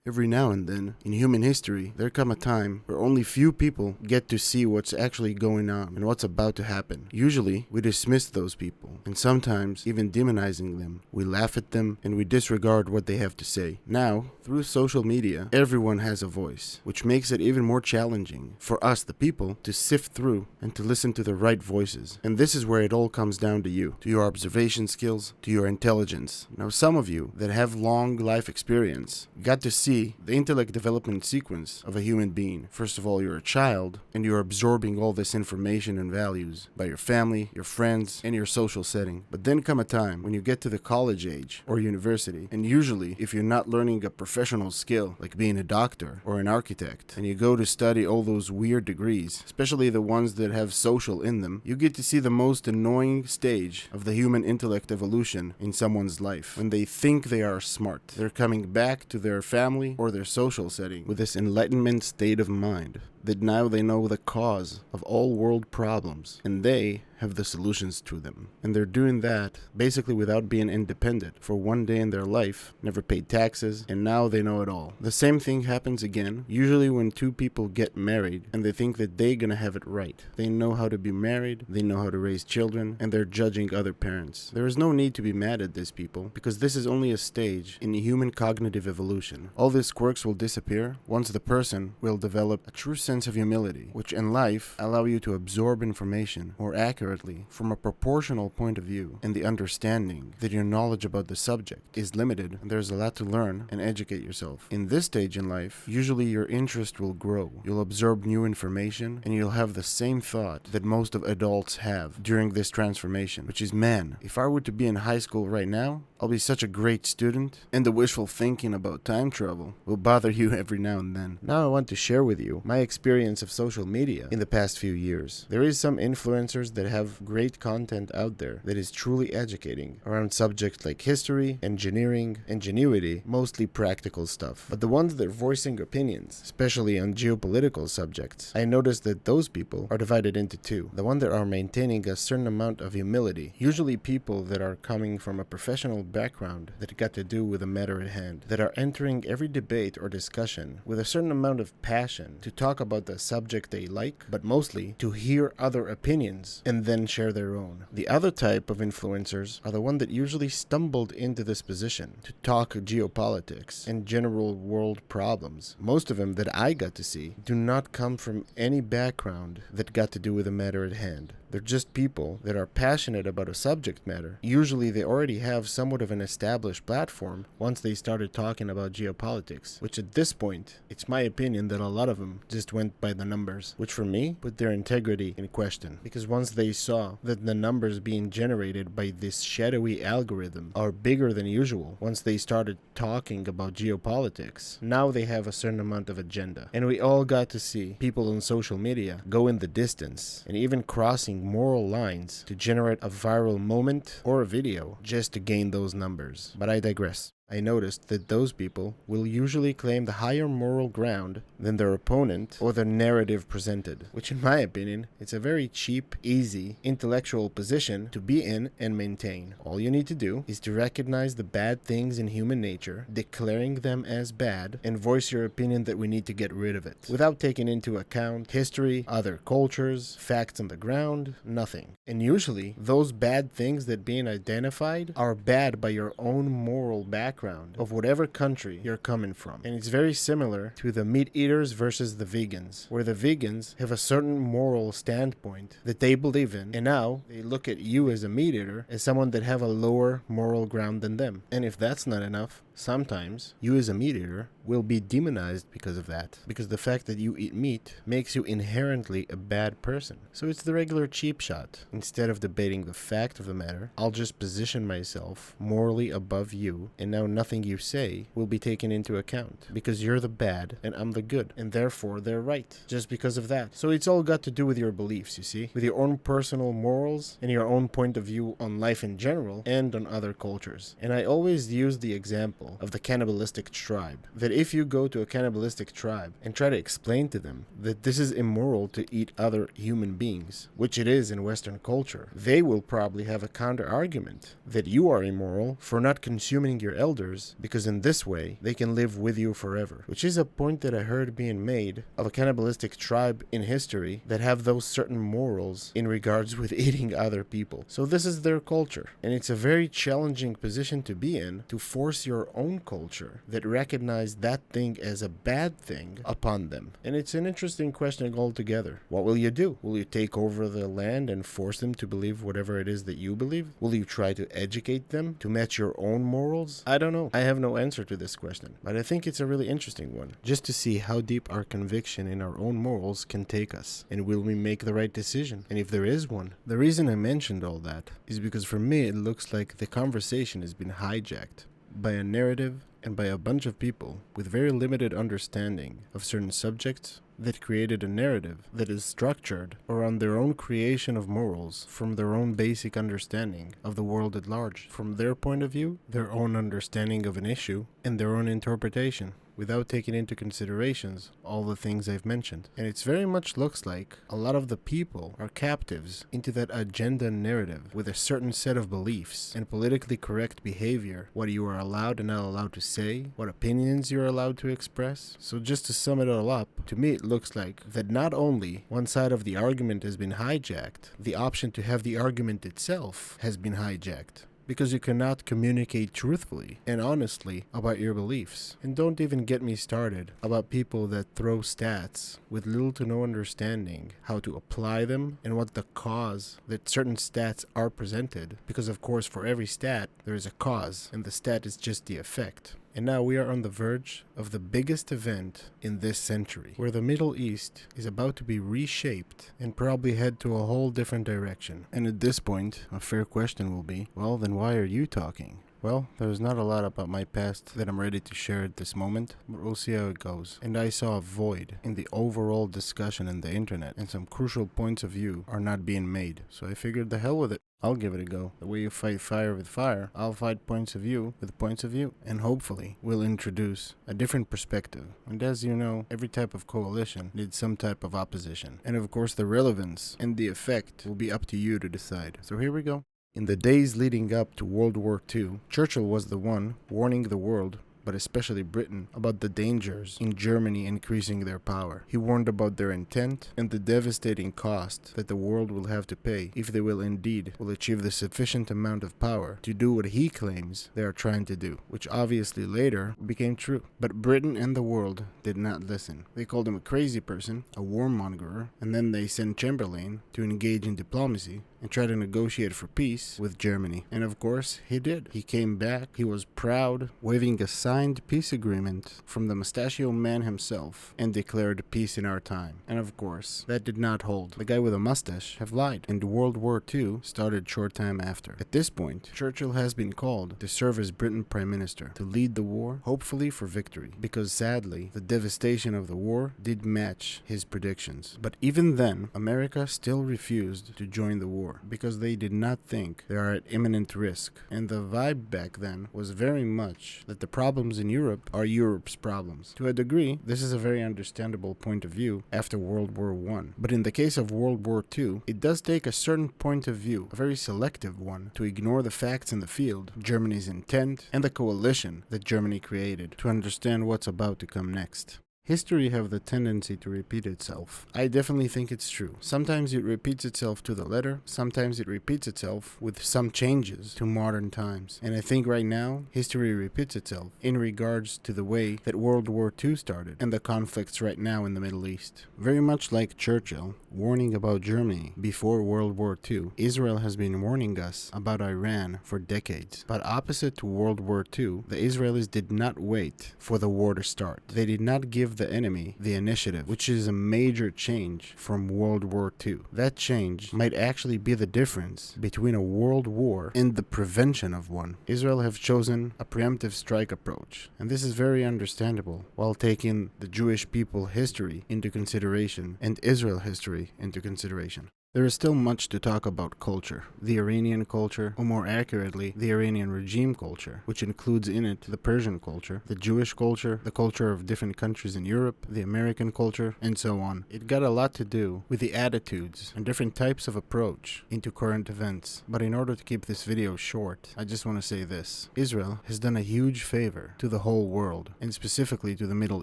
Every now and then, in human history, there come a time where only few people get to see what's actually going on and what's about to happen. Usually, we dismiss those people, and sometimes even demonizing them. We laugh at them, and we disregard what they have to say. Now, through social media, everyone has a voice, which makes it even more challenging for us, the people, to sift through and to listen to the right voices. And this is where it all comes down to you, to your observation skills, to your intelligence. Now, some of you that have long life experience got to see the intellect development sequence of a human being. First of all, you're a child, and you're absorbing all this information and values by your family, your friends, and your social setting. But then come a time when you get to the college age or university, and usually, if you're not learning a professional skill, like being a doctor or an architect, and you go to study all those weird degrees, especially the ones that have social in them, you get to see the most annoying stage of the human intellect evolution in someone's life. When they think they are smart, they're coming back to their family or their social setting with this enlightenment state of mind that now they know the cause of all world problems and they have the solutions to them. And they're doing that basically without being independent for one day in their life, never paid taxes, and now they know it all. The same thing happens again, usually when two people get married and they think that they're gonna have it right. They know how to be married, they know how to raise children, and they're judging other parents. There is no need to be mad at these people because this is only a stage in human cognitive evolution. All these quirks will disappear once the person will develop a true sense of humility, which in life allow you to absorb information more accurately from a proportional point of view, and the understanding that your knowledge about the subject is limited and there's a lot to learn and educate yourself. In this stage in life, usually your interest will grow. You'll absorb new information and you'll have the same thought that most of adults have during this transformation, which is, man, if I were to be in high school right now, I'll be such a great student. And the wishful thinking about time travel will bother you every now and then. Now I want to share with you my experience of social media in the past few years. There is some influencers that have great content out there that is truly educating around subjects like history, engineering, ingenuity, mostly practical stuff. But the ones that are voicing opinions, especially on geopolitical subjects, I noticed that those people are divided into two. The ones that are maintaining a certain amount of humility, usually people that are coming from a professional background that got to do with the matter at hand, that are entering every debate or discussion with a certain amount of passion to talk about the subject they like, but mostly to hear other opinions and then share their own. The other type of influencers are the one that usually stumbled into this position to talk geopolitics and general world problems. Most of them that I got to see do not come from any background that got to do with the matter at hand. They're just people that are passionate about a subject matter. Usually they already have somewhat of an established platform once they started talking about geopolitics, which at this point, it's my opinion that a lot of them just went by the numbers, which for me put their integrity in question. Because once they saw that the numbers being generated by this shadowy algorithm are bigger than usual, once they started talking about geopolitics, now they have a certain amount of agenda. And we all got to see people on social media go in the distance and even crossing moral lines to generate a viral moment or a video just to gain those numbers. But I digress. I noticed that those people will usually claim the higher moral ground than their opponent or the narrative presented, which in my opinion, it's a very cheap, easy, intellectual position to be in and maintain. All you need to do is to recognize the bad things in human nature, declaring them as bad, and voice your opinion that we need to get rid of it, without taking into account history, other cultures, facts on the ground, nothing. And usually, those bad things that being identified are bad by your own moral background of whatever country you're coming from. And it's very similar to the meat eaters versus the vegans, where the vegans have a certain moral standpoint that they believe in, and now they look at you as a meat eater as someone that have a lower moral ground than them. And if that's not enough, sometimes you as a meat eater will be demonized because of that, because the fact that you eat meat makes you inherently a bad person. So it's the regular cheap shot. Instead of debating the fact of the matter, I'll just position myself morally above you, and now nothing you say will be taken into account, because you're the bad and I'm the good, and therefore they're right, just because of that. So it's all got to do with your beliefs, you see, with your own personal morals and your own point of view on life in general and on other cultures. And I always use the example example of the cannibalistic tribe. That if you go to a cannibalistic tribe and try to explain to them that this is immoral to eat other human beings, which it is in Western culture, they will probably have a counter argument that you are immoral for not consuming your elders because in this way they can live with you forever, which is a point that I heard being made of a cannibalistic tribe in history that have those certain morals in regards with eating other people. So this is their culture, and it's a very challenging position to be in, to force your own culture that recognize that thing as a bad thing upon them. And it's an interesting question altogether. What will you do? Will you take over the land and force them to believe whatever it is that you believe? Will you try to educate them to match your own morals? I don't know. I have no answer to this question, but I think it's a really interesting one, just to see how deep our conviction in our own morals can take us, and will we make the right decision, and if there is one. The reason I mentioned all that is because for me it looks like the conversation has been hijacked by a narrative and by a bunch of people with very limited understanding of certain subjects that created a narrative that is structured around their own creation of morals from their own basic understanding of the world at large, from their point of view, their own understanding of an issue, and their own interpretation, without taking into considerations all the things I've mentioned. And it very much looks like a lot of the people are captives into that agenda narrative with a certain set of beliefs and politically correct behavior, what you are allowed and not allowed to say, what opinions you're allowed to express. So just to sum it all up, to me it looks like that not only one side of the argument has been hijacked, the option to have the argument itself has been hijacked, because you cannot communicate truthfully and honestly about your beliefs. And don't even get me started about people that throw stats with little to no understanding how to apply them and what the cause that certain stats are presented, because of course for every stat there is a cause and the stat is just the effect. And now we are on the verge of the biggest event in this century, where the Middle East is about to be reshaped and probably head to a whole different direction. And at this point, a fair question will be, well, then why are you talking? Well, there's not a lot about my past that I'm ready to share at this moment, but we'll see how it goes. And I saw a void in the overall discussion in the internet, and some crucial points of view are not being made. So I figured the hell with it. I'll give it a go. The way you fight fire with fire, I'll fight points of view with points of view. And hopefully, we'll introduce a different perspective. And as you know, every type of coalition needs some type of opposition. And of course, the relevance and the effect will be up to you to decide. So here we go. In the days leading up to World War II, Churchill was the one warning the world, but especially Britain, about the dangers in Germany increasing their power. He warned about their intent and the devastating cost that the world will have to pay if they will achieve the sufficient amount of power to do what he claims they are trying to do, which obviously later became true. But Britain and the world did not listen. They called him a crazy person, a warmonger, and then they sent Chamberlain to engage in diplomacy and try to negotiate for peace with Germany. And of course, he did. He came back, he was proud, waving a signed peace agreement from the mustachio man himself, and declared peace in our time. And of course, that did not hold. The guy with a mustache have lied, and World War II started short time after. At this point, Churchill has been called to serve as Britain Prime Minister, to lead the war, hopefully for victory, because sadly, the devastation of the war did match his predictions. But even then, America still refused to join the war, because they did not think they are at imminent risk. And the vibe back then was very much that the problems in Europe are Europe's problems. To a degree, this is a very understandable point of view after World War I. But in the case of World War II, it does take a certain point of view, a very selective one, to ignore the facts in the field, Germany's intent, and the coalition that Germany created, to understand what's about to come next. History have the tendency to repeat itself. I definitely think it's true. Sometimes it repeats itself to the letter, sometimes it repeats itself with some changes to modern times. And I think right now, history repeats itself in regards to the way that World War II started and the conflicts right now in the Middle East. Very much like Churchill warning about Germany before World War II, Israel has been warning us about Iran for decades. But opposite to World War II, the Israelis did not wait for the war to start. They did not give the enemy the initiative, which is a major change from World War II. That change might actually be the difference between a world war and the prevention of one. Israel have chosen a preemptive strike approach, and this is very understandable while taking the Jewish people history into consideration and Israel history into consideration. There is still much to talk about culture. The Iranian culture, or more accurately, the Iranian regime culture, which includes in it the Persian culture, the Jewish culture, the culture of different countries in Europe, the American culture, and so on. It got a lot to do with the attitudes and different types of approach into current events. But in order to keep this video short, I just want to say this. Israel has done a huge favor to the whole world, and specifically to the Middle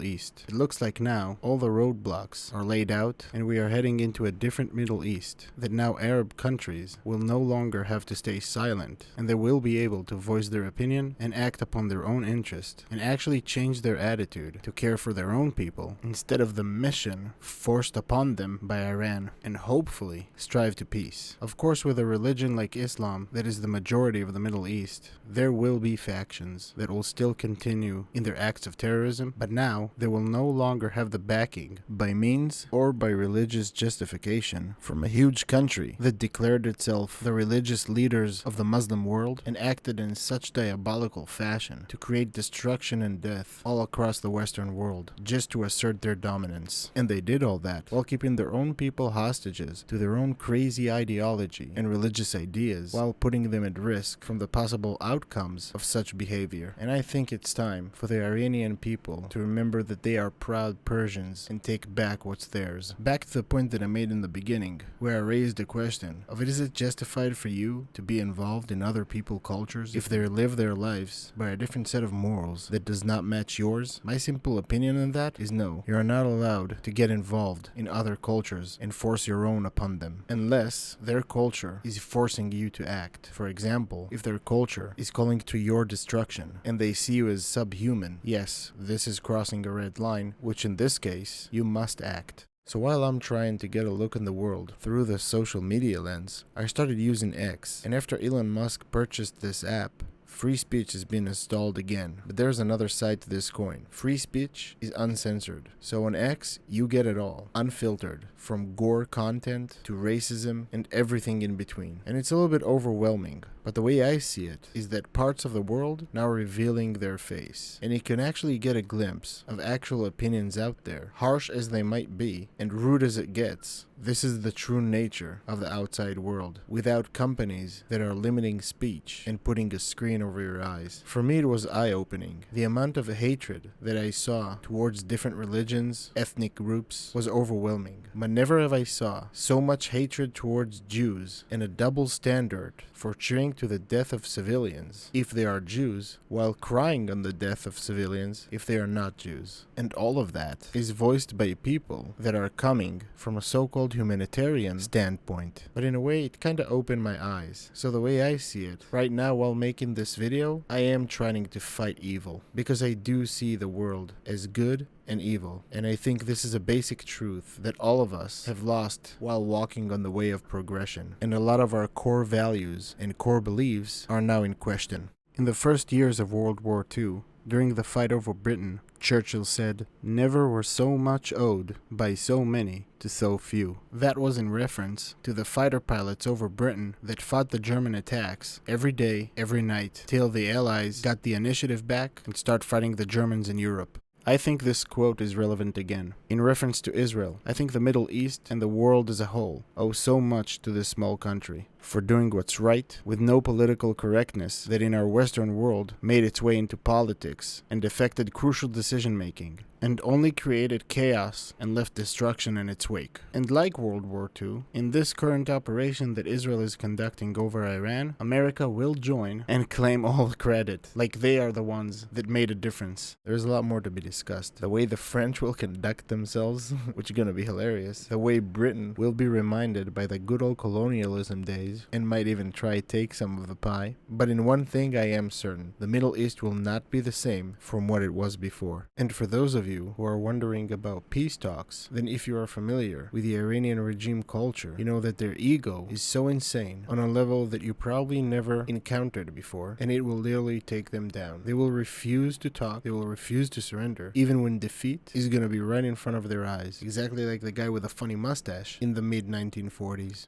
East. It looks like now all the roadblocks are laid out, and we are heading into a different Middle East. That now Arab countries will no longer have to stay silent, and they will be able to voice their opinion and act upon their own interest, and actually change their attitude to care for their own people instead of the mission forced upon them by Iran, and hopefully strive to peace. Of course, with a religion like Islam that is the majority of the Middle East, there will be factions that will still continue in their acts of terrorism, but now they will no longer have the backing by means or by religious justification from a huge country that declared itself the religious leaders of the Muslim world and acted in such diabolical fashion to create destruction and death all across the Western world just to assert their dominance. And they did all that while keeping their own people hostages to their own crazy ideology and religious ideas, while putting them at risk from the possible outcomes of such behavior. And I think it's time for the Iranian people to remember that they are proud Persians and take back what's theirs. Back to the point that I made in the beginning, where I raised the question of is it justified for you to be involved in other people's cultures if they live their lives by a different set of morals that does not match yours? My simple opinion on that is no. You are not allowed to get involved in other cultures and force your own upon them, unless their culture is forcing you to act. For example, if their culture is calling to your destruction and they see you as subhuman, yes, this is crossing a red line, which in this case, you must act. So while I'm trying to get a look in the world through the social media lens, I started using X, and after Elon Musk purchased this app, free speech has been installed again. But there's another side to this coin. Free speech is uncensored. So on X, you get it all, unfiltered, from gore content to racism and everything in between. And it's a little bit overwhelming. But the way I see it is that parts of the world now are revealing their face. And you can actually get a glimpse of actual opinions out there, harsh as they might be and rude as it gets. This is the true nature of the outside world, without companies that are limiting speech and putting a screen over your eyes. For me, it was eye-opening. The amount of hatred that I saw towards different religions, ethnic groups, was overwhelming. But never have I saw so much hatred towards Jews and a double standard for cheering to the death of civilians if they are Jews, while crying on the death of civilians if they are not Jews. And all of that is voiced by people that are coming from a so-called humanitarian standpoint. But in a way, it kinda opened my eyes. So the way I see it, right now while making this video, I am trying to fight evil, because I do see the world as good and evil. And I think this is a basic truth that all of us have lost while walking on the way of progression. And a lot of our core values and core beliefs are now in question. In the first years of World War II, during the fight over Britain, Churchill said, "Never were so much owed by so many to so few." That was in reference to the fighter pilots over Britain that fought the German attacks every day, every night, till the Allies got the initiative back and start fighting the Germans in Europe. I think this quote is relevant again. In reference to Israel, I think the Middle East and the world as a whole owe so much to this small country for doing what's right with no political correctness that in our Western world made its way into politics and affected crucial decision-making, and only created chaos and left destruction in its wake. And like World War II, in this current operation that Israel is conducting over Iran, America will join and claim all the credit, like they are the ones that made a difference. There's a lot more to be discussed. The way the French will conduct themselves, which is gonna be hilarious. The way Britain will be reminded by the good old colonialism days, and might even try take some of the pie. But in one thing I am certain, the Middle East will not be the same from what it was before. And for those of you who are wondering about peace talks, then if you are familiar with the Iranian regime culture, you know that their ego is so insane on a level that you probably never encountered before, and it will literally take them down. They will refuse to talk, they will refuse to surrender, even when defeat is gonna be right in front of their eyes, exactly like the guy with a funny mustache in the mid-1940s.